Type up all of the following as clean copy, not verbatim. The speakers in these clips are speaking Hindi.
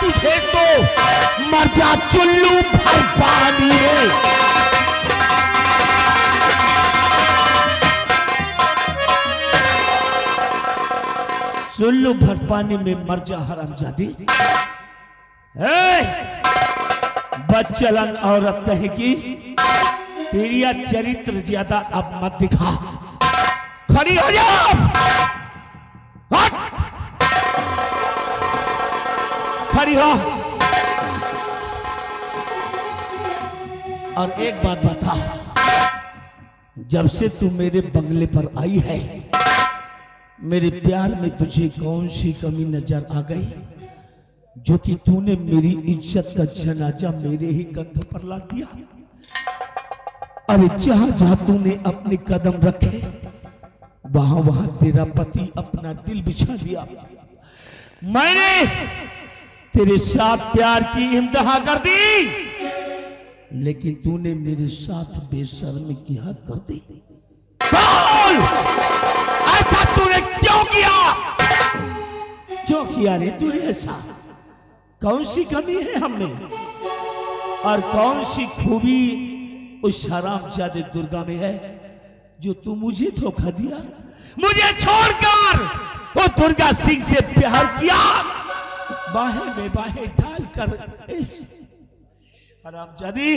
तुझे तो मर जा चुल्लू भर पानी में। चुल्लू भर पानी में मर जा हरामजादी। बदचलन औरत कहेगी तेरिया चरित्र ज्यादा अब मत दिखा। खड़ी हो जा, हट, खड़ी हो। और एक बात बता, जब से तू मेरे बंगले पर आई है, मेरे प्यार में तुझे कौन सी कमी नजर आ गई जो कि तूने मेरी इज्जत का जनाजा मेरे ही कंधों पर ला दिया? अरे जहां जहां तूने अपने कदम रखे वहां वहां तेरा पति अपना दिल बिछा दिया। मैंने तेरे साथ प्यार की इम्तिहा कर दी, लेकिन तूने मेरे साथ बेशर्मी की हद कर दी। बोल, ऐसा तूने क्यों किया? क्यों किया रे तूने ऐसा? कौन सी कमी है हमें और कौन सी खूबी उस हरामजादे दुर्गा में है जो तू मुझे धोखा दिया? मुझे छोड़कर वो दुर्गा सिंह से प्यार किया, बाहें में बाहें डालकर। हरामजादी,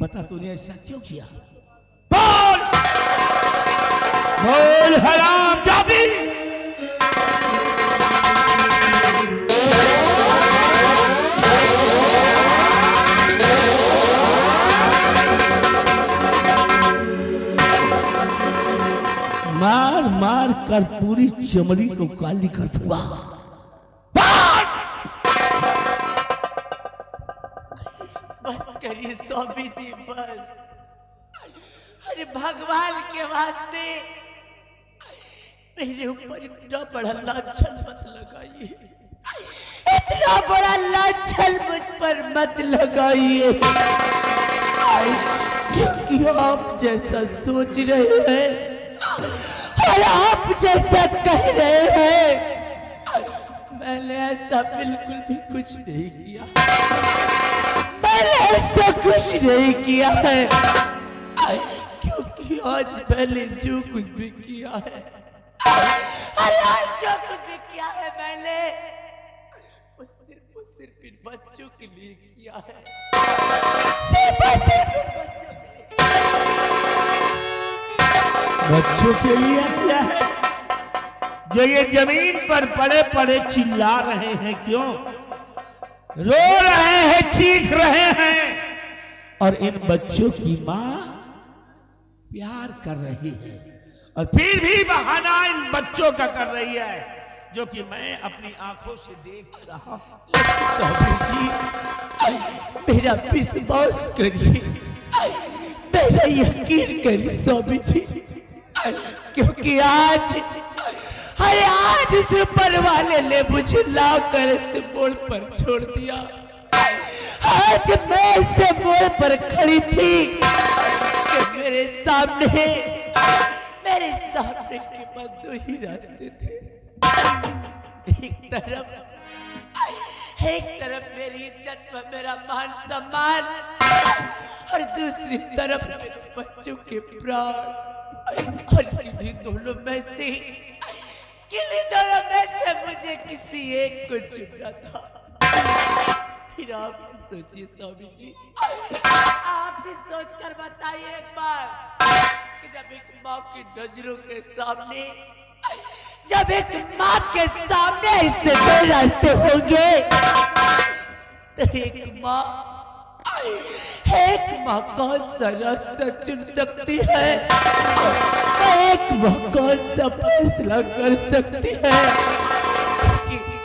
बता तूने ऐसा क्यों किया? बोल, बोल हरामजादी। मार मार कर पूरी चमड़ी को काली कर दूंगा। बस करिए स्वामी जी, बस। अरे भगवान के वास्ते मेरे ऊपर इतना बड़ा लांछन मत लगाइए, इतना बड़ा लांछन मुझ पर मत लगाइए, क्योंकि आप जैसा सोच रहे हैं और आप जैसा कह रहे हैं, मैंने ऐसा बिल्कुल भी कुछ नहीं किया। मैंने ऐसा कुछ नहीं किया है, क्योंकि आज मैंने जो कुछ भी किया है, अरे आज जो कुछ भी किया है मैंने वो सिर्फ इन बच्चों के लिए किया है, सिर्फ बच्चों के लिए किया है जो ये जमीन पर पड़े पड़े चिल्ला रहे हैं, क्यों रो रहे हैं, चीख रहे हैं, और इन बच्चों की मां प्यार कर रही है और फिर भी बहाना इन बच्चों का कर रही है जो कि मैं अपनी आंखों से देख रहा हूं। स्वामी जी, मेरा विश्वास करिए, मेरा यकीन करिए स्वामी जी, क्योंकि आज इस ऊपर वाले ने मुझे लाकर इस मोड़ पर छोड़ दिया। आज मैं इस मोड़ पर खड़ी थी कि मेरे सामने के पास दो ही रास्ते थे। एक तरफ मेरी इज्जत व मेरा मान सम्मान और दूसरी तरफ मेरे बच्चों के प्राण, और किन्हीं दोनों में से मुझे किसी एक को चुनना था। फिर आप सोचिए स्वामी जी, आप भी सोच कर बताइए एक बार कि जब एक माँ की नजरों के सामने, जब एक माँ के सामने इससे दो रास्ते होंगे तो एक माँ कौन सा रास्ता चुन सकती है? एक माँ कौन सा फैसला कर सकती है? क्योंकि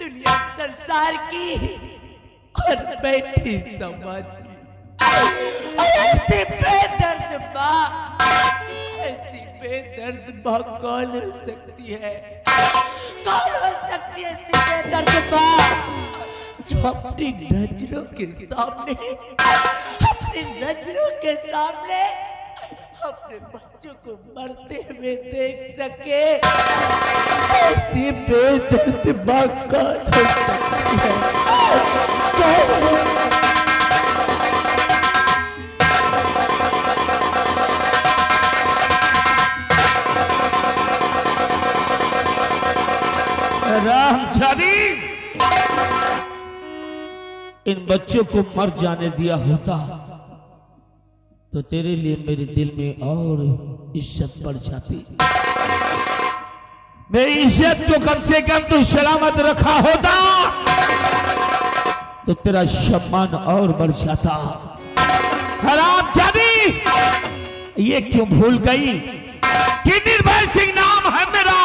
दुनिया संसार की और बैठी समाज की ऐसी बेदर्द माँ कौन हो सकती है? कौन हो सकती है ऐसी बेदर्द माँ जो अपनी नजरों के सामने अपने बच्चों को मरते हुए देख सके, ऐसी बेदर्द मां कौन हो सकती है? कौन हो? रामचारी, इन बच्चों को मर जाने दिया होता तो तेरे लिए मेरे दिल में और इज्जत बढ़ जाती। मेरी इज्जत को कम से कम तू सलामत रखा होता तो तेरा सम्मान और बढ़ जाता। हरामजादी, ये क्यों भूल गई कि निर्भय सिंह नाम है मेरा,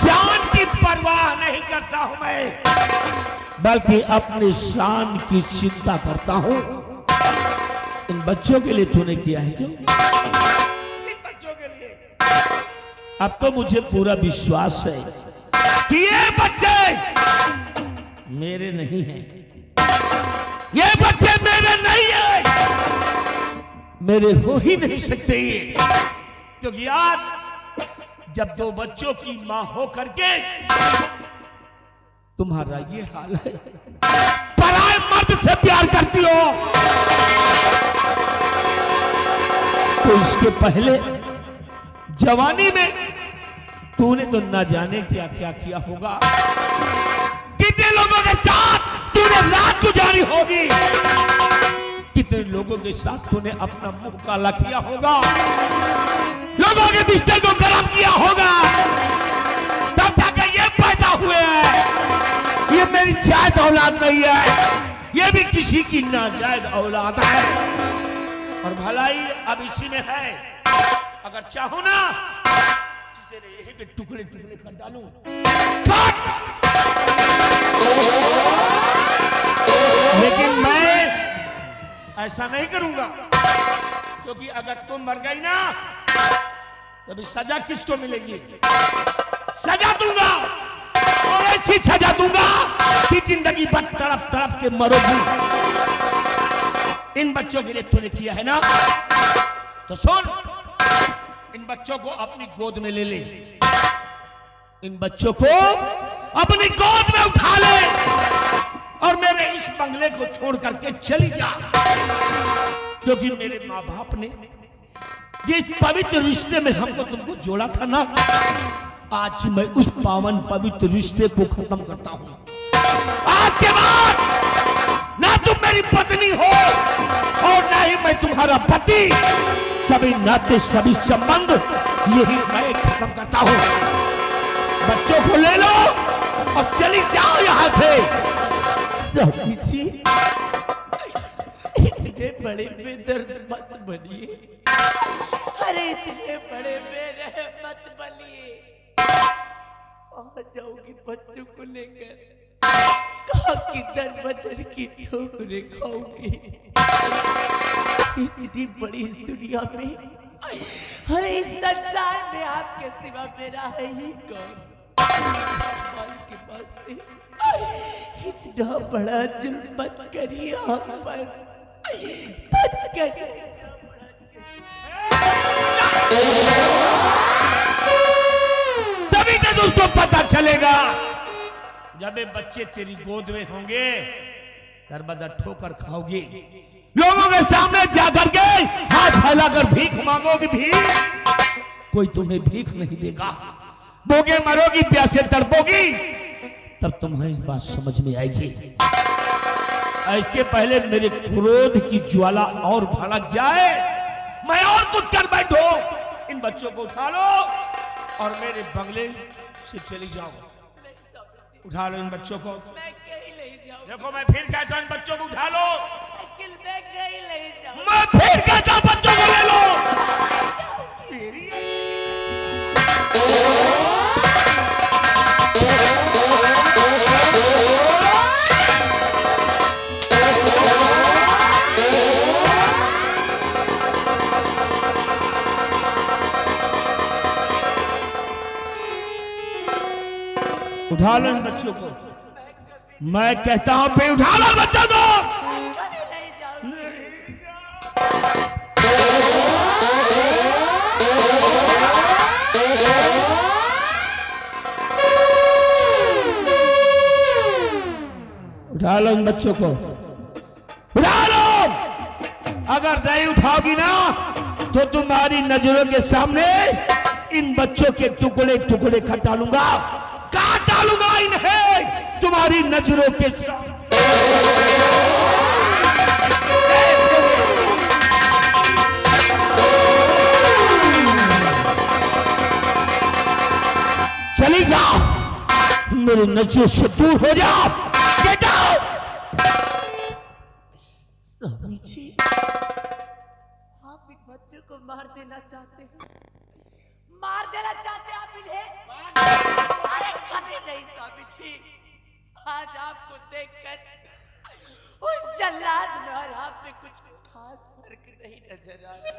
जान की परवाह नहीं करता हूं मैं, बल्कि अपनी शान की चिंता करता हूं। इन बच्चों के लिए तूने किया है क्यों? इन बच्चों के लिए अब तो मुझे पूरा विश्वास है कि ये बच्चे मेरे नहीं हैं, ये बच्चे मेरे नहीं हैं, मेरे हो ही नहीं सकते ये, क्योंकि आज जब दो बच्चों की मां हो करके तुम्हारा ये हाल है, पराए मर्द से प्यार करती हो, तो इसके पहले जवानी में तूने तो ना जाने क्या क्या किया होगा, कितने लोगों के साथ तूने रात गुजारी होगी, कितने लोगों के साथ तूने अपना मुंह काला किया होगा, लोगों के बिस्तर को गर्म किया होगा, तब जाकर ये पैदा हुए हैं। ये मेरी जायद औलाद नहीं है, ये भी किसी की नाजायज औलाद है, और भलाई अब इसी में है। अगर चाहो ना तेरे यहीं पे टुकड़े टुकड़े कर डालूं, लेकिन मैं ऐसा नहीं करूंगा, क्योंकि अगर तुम मर गई ना तभी सजा किसको मिलेगी? सजा दूंगा, और ऐसी सजा दूंगा कि जिंदगी भर तड़प तड़प के मरोगी। इन बच्चों के लिए तूने किया है ना, तो सुन, इन बच्चों को अपनी गोद में ले ले, इन बच्चों को अपनी गोद में उठा ले, और मेरे इस बंगले को छोड़ करके चली जा, क्योंकि मेरे माँ बाप ने जिस पवित्र रिश्ते में हमको तुमको जोड़ा था ना, आज मैं उस पावन पवित्र रिश्ते को खत्म करता हूं। आज के बाद ना तुम मेरी पत्नी हो और ना ही मैं तुम्हारा पति, सभी नाते सभी संबंध यही मैं खत्म करता हूं। बच्चों को ले लो और चली जाओ यहां से। स्वामी जी, इतने बड़े बेदर्द मत बनिए, अरे इतने बड़े बेरहम मत बनिए। आ जाओगी बच्चों को लेकर, कहा कि दर बदर की ठोकरें खाओगी। इतनी बड़ी इस दुनिया में, अरे इस संसार में आपके सिवा मेरा है ही कौन? माल के वास्ते इतना बड़ा जुल्म मत करिए हम पर, मत करिए। तभी तो दोस्तों पता चलेगा जब ये बच्चे तेरी गोद में होंगे, दरबदर ठोकर खाओगी, लोगों के सामने जाकर के हाथ फैलाकर भीख मांगोगी, भीख, कोई तुम्हें भीख नहीं देगा, भूखे मरोगी, प्यासे तड़पोगी, तब तुम्हें इस बात समझ में आएगी। इसके पहले मेरे क्रोध की ज्वाला और भड़क जाए, मैं और कुछ कर बैठो, इन बच्चों को उठा लो और मेरे बंगले से चली जाओ। उठा लो इन बच्चों को। मैं कहीं नहीं जाऊँ। देखो मैं फिर कहता हूं इन बच्चों को उठा लो। मैं कहीं नहीं जाऊँ। मैं फिर कहता हूं बच्चों को ले लो। उठा लो इन बच्चों को। मैं कहता हूं फिर उठा लो बच्चों को। कभी नहीं जाऊंगी। उठा लो इन बच्चों को, उठा लो। अगर नहीं उठाओगी ना तो तुम्हारी नजरों के सामने इन बच्चों के टुकड़े टुकड़े काट डालूंगा, काट डालूंगा इन्हें तुम्हारी नजरों के सामने। चली जाओ, मेरे नजरों से दूर हो जाओ, गेट आउट। स्वामी जी, आप इन बच्चों को मार देना चाहते हैं, मार देना चाहते हैं आप इन्हें? अरे कभी नहीं स्वामी जी, आज आपको देखकर उस जल्लाद में और आप में कुछ खास फर्क नहीं नजर आ रहा,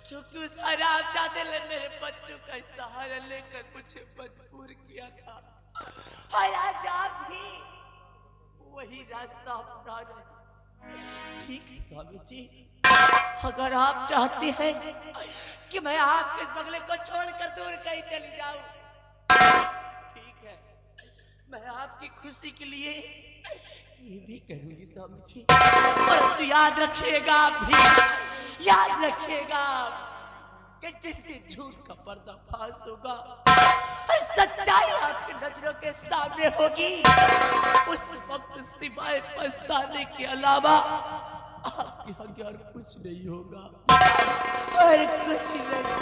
क्योंकि उस हराम जादे ने मेरे बच्चों का सहारा लेकर मुझे मजबूर किया था, और आज आप भी वही रास्ता अपना रहे। ठीक है स्वामी जी, अगर आप चाहते हैं कि मैं आपके इस बंगले को छोड़कर दूर कहीं चली जाऊं, ठीक है, मैं आपकी खुशी के लिए ये भी करूंगी स्वामी जी, परंतु याद रखिएगा, आप भी याद रखिएगा कि जिस दिन झूठ का पर्दाफाश होगा और सच्चाई आपकी नजरों के सामने होगी, उस वक्त सिवाय पछताने के अलावा आपके आगे और कुछ नहीं होगा, और कुछ नहीं।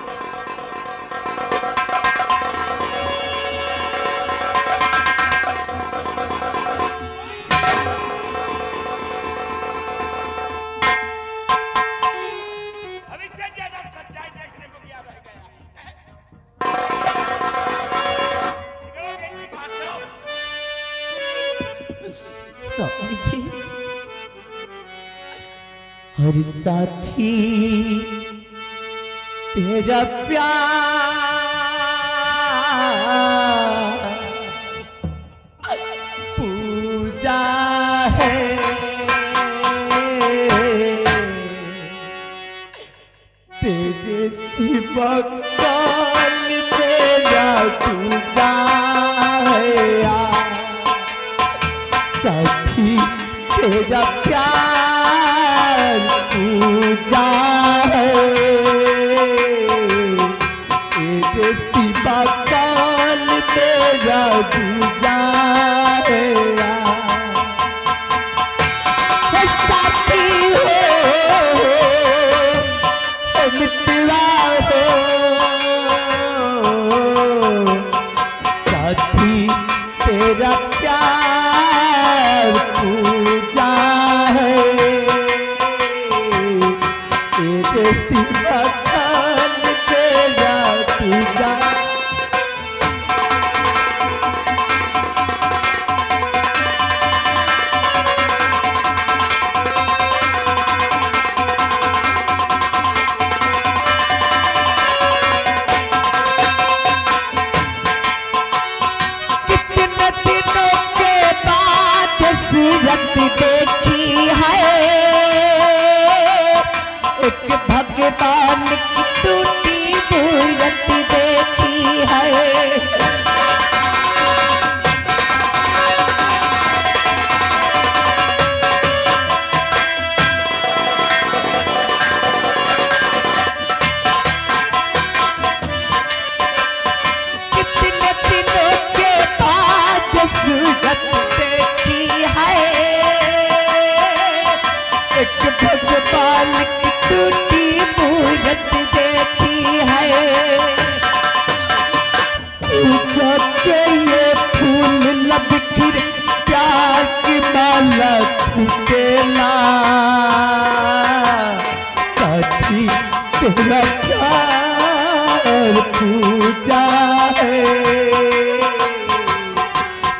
अभी से ज्यादा सच्चाई देखने को क्या रह गया है? स्वामी जी, हर साथी तेरा प्यार पूजा है, तेरे सिवा कौन तेरा पूजा है, साथी तेरा प्यार पूजा है, तेरे सिवा कौन तेरा पूजा है, साथी हो मित्रवा हो, साथी तेरा प्यार पूजा है, तेरे सिवा कौन तेरा पूजा। कितने दिनों के बाद सूरत देखी है, एक भगवान की टूटी मूरत देखी है, कितने दिनों के बाद सूरत देखी है, एक भगवान की टूटी मूरत देखी है, पूजा के ये फूल लब फिर प्यार की माला फूटेला, साथी तेरा प्यार पूजा है,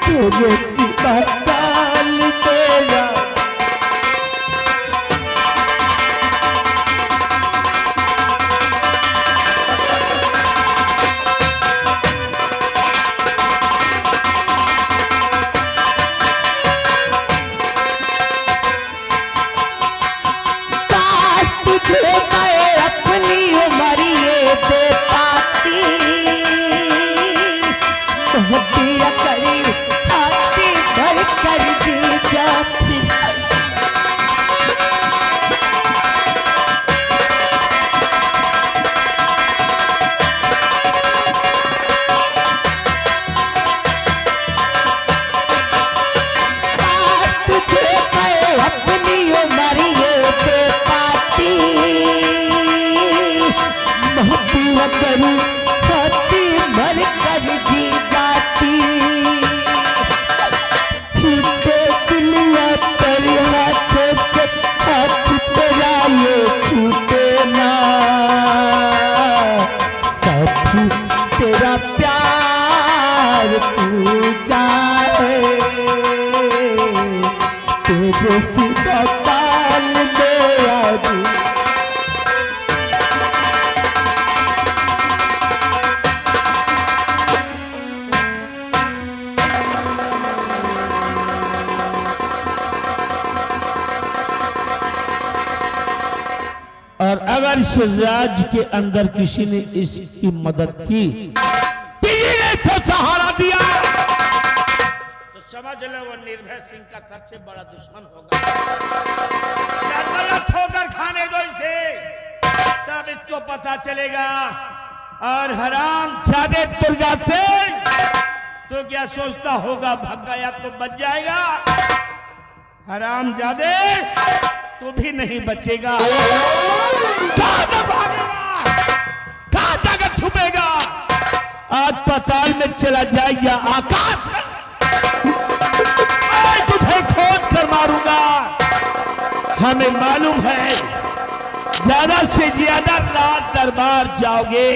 तेरे सिवा कौन तेरा। काश तुझे मैं अपनी उम्र ये दे पाती, तो दिया करी हाथी भर खुशी का ताल में आज और अगर इस राज के अंदर किसी ने इसकी मदद की, तो सहारा दिया, तो समझ लो वो निर्भय सिंह का सबसे बड़ा दुश्मन होगा। जब ठोकर खाने दो इसे, तब इसको पता चलेगा। और हराम जादे दुर्गा से तो क्या सोचता होगा, भग गया तो बच जाएगा। हराम जादे तो भी नहीं बचेगा। कहां जाकर छुपेगा? अस्पताल में चला जाएगा आकाश, मैं तुझे खोज कर मारूंगा। हमें मालूम है ज्यादा से ज्यादा रात दरबार जाओगे,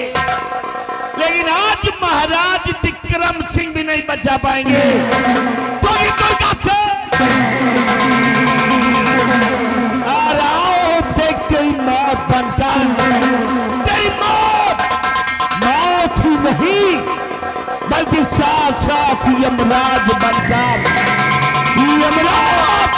लेकिन आज महाराज विक्रम सिंह भी नहीं बचा पाएंगे। तो और आओ देख तेरी मौत बनकर, तेरी मौत ही नहीं बल्कि साथ साथ यमराज बनकर, यमराज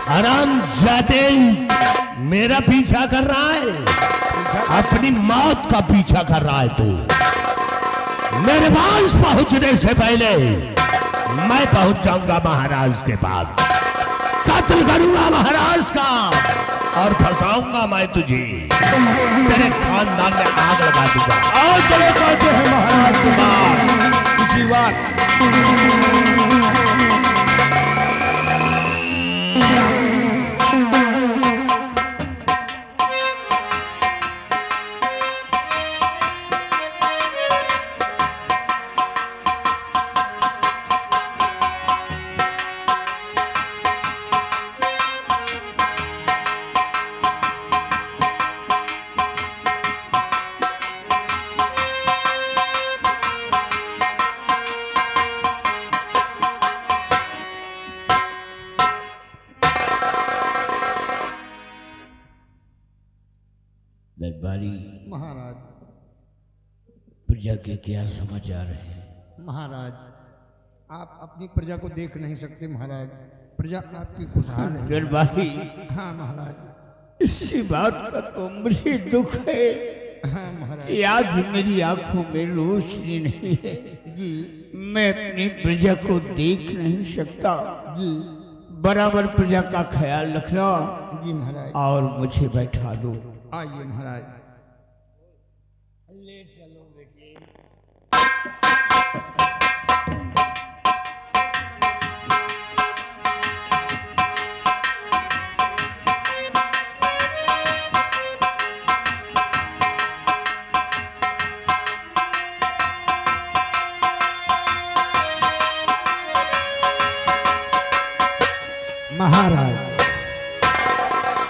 हराम जाते मेरा पीछा कर रहा है, अपनी मौत का पीछा कर रहा है तू। मेरे पास पहुंचने से पहले मैं पहुंच जाऊंगा महाराज के पास, कत्ल करूंगा महाराज का और फंसाऊंगा मैं तुझे, तेरे खानदान में आग लगा दूंगा। और चलो कहते हैं महाराज के पास इसी बात। दरबारी महाराज, प्रजा के क्या समाचार है? महाराज आप अपनी प्रजा को देख नहीं सकते महाराज, प्रजा आपकी खुशहाल है। दरबारी, हाँ महाराज। इसी बात का तो मुझे दुख है। हाँ महाराज। आज मेरी आंखों में रोशनी नहीं है जी मैं अपनी प्रजा को देख नहीं सकता। जी बराबर प्रजा का ख्याल रखना जी महाराज। और मुझे बैठा दो। आइए महाराज। ले चलो बेटे। महाराज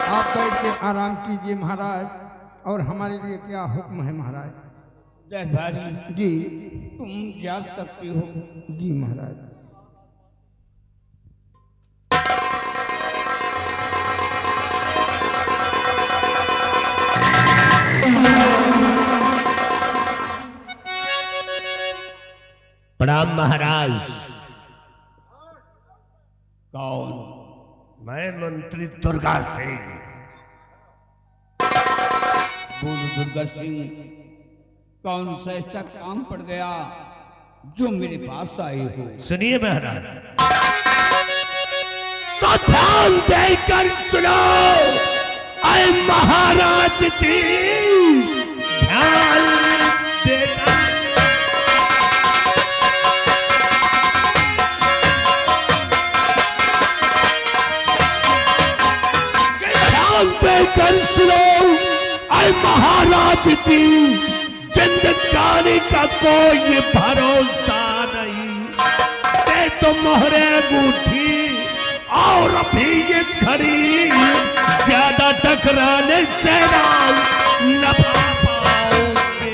आप बैठ के आराम कीजिए महाराज, और हमारे लिए क्या हुक्म है महाराज? दरबारी जी तुम जा सकते हो। जी महाराज। प्रणाम महाराज। कौन? मैं मंत्री दुर्गा सिंह। बोलो दुर्गा सिंह, कौन सा ऐसा काम पड़ गया जो मेरे पास आए हो? सुनिए महाराज, तो ध्यान देकर सुनो ऐ महाराज जी, ध्यान देकर। ध्यान देकर सुनो हाय महाराज जी, जिंदगानी का कोई भरोसा नहीं। ते तो मोहरे अंगूठी और अभी ये घड़ी, ज्यादा टकराने से न पा पाओगे।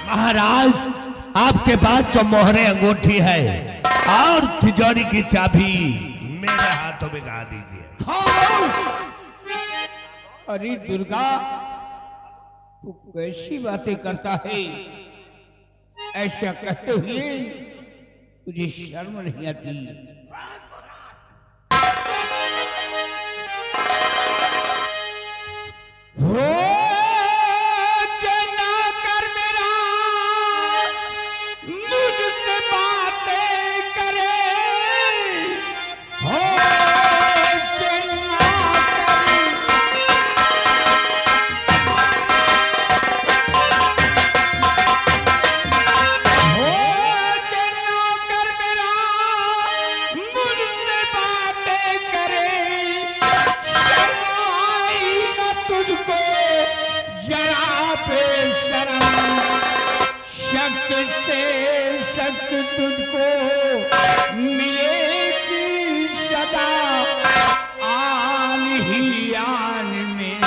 महाराज, आपके पास जो मोहरे अंगूठी है और तिजोरी की चाबी मेरे हाथों में गा दीजिए। खामोश! अरे दुर्गा, तू कैसी बातें करता है? ऐसा कहते हुए तुझे शर्म नहीं आती? हो जना कर मेरा, मुझसे बातें करे। हो जना कर, हो जना कर मेरा, मुझसे बातें करे। शर्म आई न तुझको जरा बेशरम, शक से शक तुझको मिलेगी सदा। आन ही आन में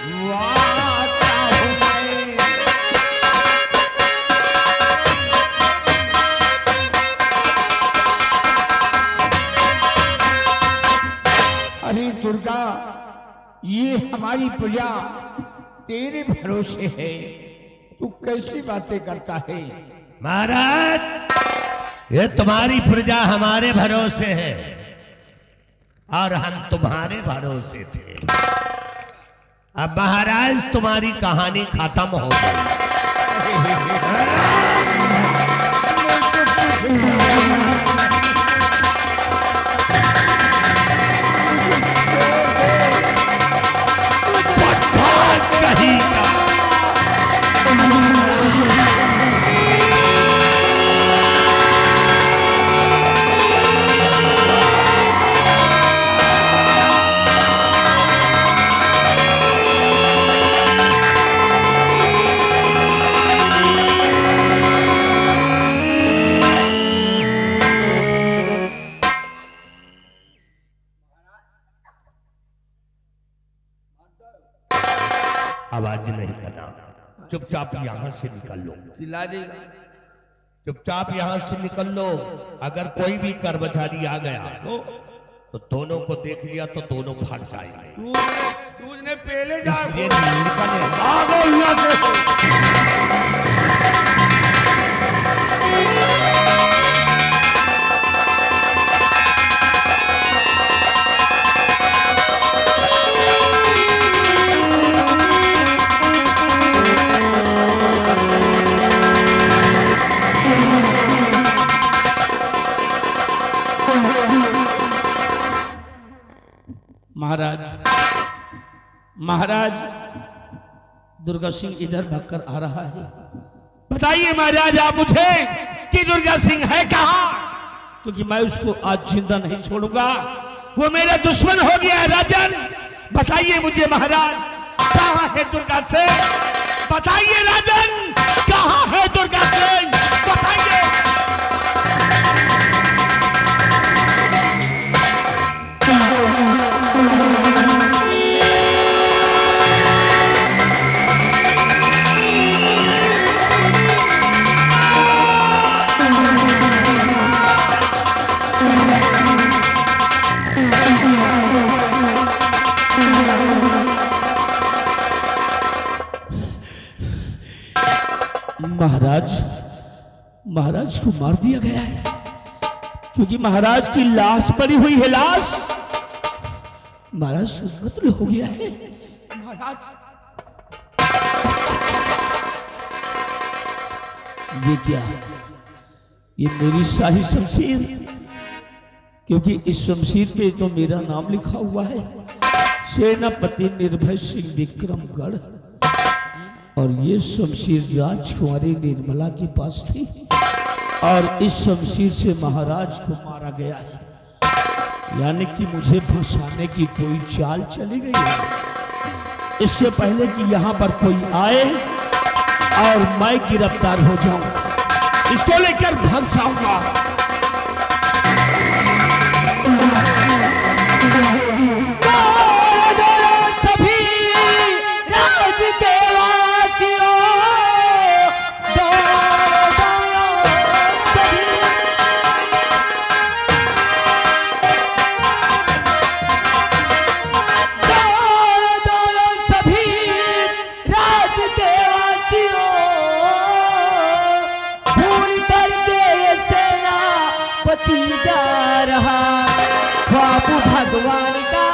पकवाता हूँ मैं। अरे दुर्गा, ये हमारी प्रजा तेरे भरोसे है, तू कैसी बातें करता है? महाराज, ये तुम्हारी प्रजा हमारे भरोसे है और हम तुम्हारे भरोसे थे। अब महाराज, तुम्हारी कहानी खत्म हो गई। कहीं का आवाज नहीं करना, चुपचाप यहां से निकल लो। चिल्ला देगा। चुपचाप यहां से निकल लो। अगर कोई भी कर्मचारी आ गया तो दोनों को देख लिया तो दोनों फट जाएंगे। तुझने पहले जा इसलिए निकले। भागो यहाँ से। महाराज, महाराज, दुर्गा सिंह इधर भागकर आ रहा है। बताइए महाराज आप मुझे कि दुर्गा सिंह है कहाँ? क्योंकि मैं उसको आज जिंदा नहीं छोड़ूंगा। वो मेरा दुश्मन हो गया है राजन। बताइए मुझे महाराज, कहाँ है दुर्गा सिंह? बताइए राजन, कहाँ है दुर्गा सिंह? बताइए। महाराज, महाराज को मार दिया गया है क्योंकि महाराज की लाश पड़ी हुई है। लाश महाराज का कत्ल हो गया है। महाराज ये क्या? ये मेरी शाही शमशीर, क्योंकि इस शमशीर पे तो मेरा नाम लिखा हुआ है, सेनापति निर्भय सिंह विक्रमगढ़। और ये शमशीर राजकुमारी निर्मला के पास थी। और इस शमशीर से महाराज को मारा गया है, यानी कि मुझे फंसाने की कोई चाल चली गई है। इससे पहले कि यहां पर कोई आए और मैं गिरफ्तार हो जाऊं, इसको लेकर भाग जाऊंगा। सभी राज के वासियों, जा रहा ख्वाब भगवान का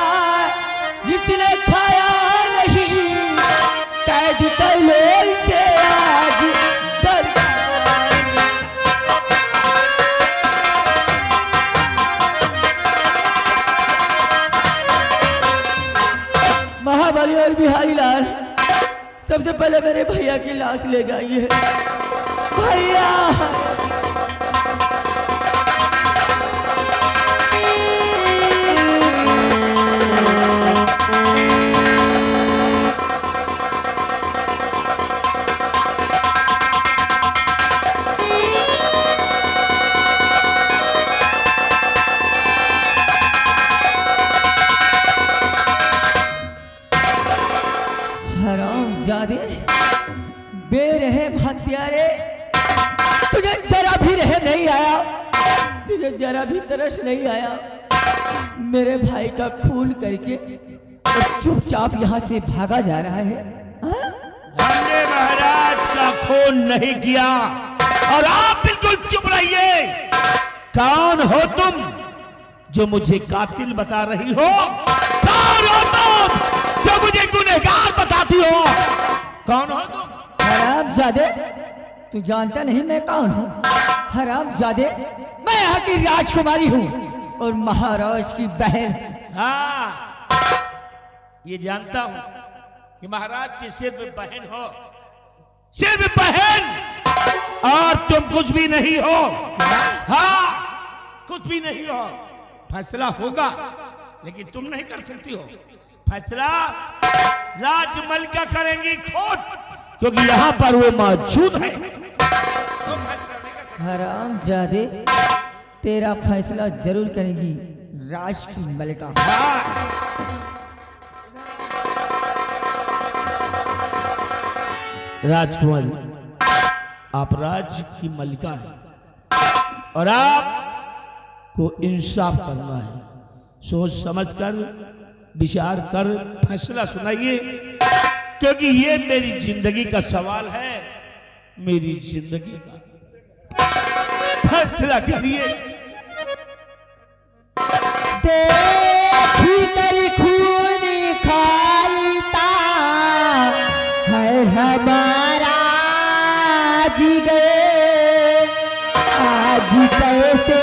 जिसने खाया नहीं, कैद कर लो इसे आज दरबार में। महाबली और बिहारी लाल सबसे पहले मेरे भैया की लाश ले जाइए। भैया हरामजादे, बेरहम हत्यारे, तुझे जरा भी रहम नहीं आया, तुझे जरा भी तरस नहीं आया मेरे भाई का खून करके और चुपचाप यहाँ से भागा जा रहा है। हाँ? हमने महाराज का खून नहीं किया और आप बिल्कुल चुप रहिए। कौन हो तुम जो मुझे कातिल बता रही हो? कौन हो तुम जो मुझे गुनहगार बताती हो? कौन हो तुम? हरामजादे, तू जानता नहीं मैं कौन हूँ? हरामजादे, मैं यहाँ की राजकुमारी हूँ और महाराज की बहन। हाँ, ये जानता हूं कि महाराज की सिर्फ बहन हो, सिर्फ बहन, और तुम कुछ भी नहीं हो। हाँ, कुछ भी नहीं हो। फैसला होगा लेकिन तुम नहीं कर सकती हो। फैसला राजमलिका करेंगी खुद, क्योंकि यहाँ पर वो मौजूद है। तुम फैसला नहीं कर सकती। हरामजादे, तेरा फैसला जरूर करेगी राज की मलिका। हाँ। राजकुमारी, आप राज्य की मलिका हैं और आपको इंसाफ करना है। सोच समझ कर, विचार कर फैसला सुनाइए, क्योंकि ये मेरी जिंदगी का सवाल है। मेरी जिंदगी का फैसला करिए। देखी तेरी खूनी खालिता है हमारा जिगर, आज कैसे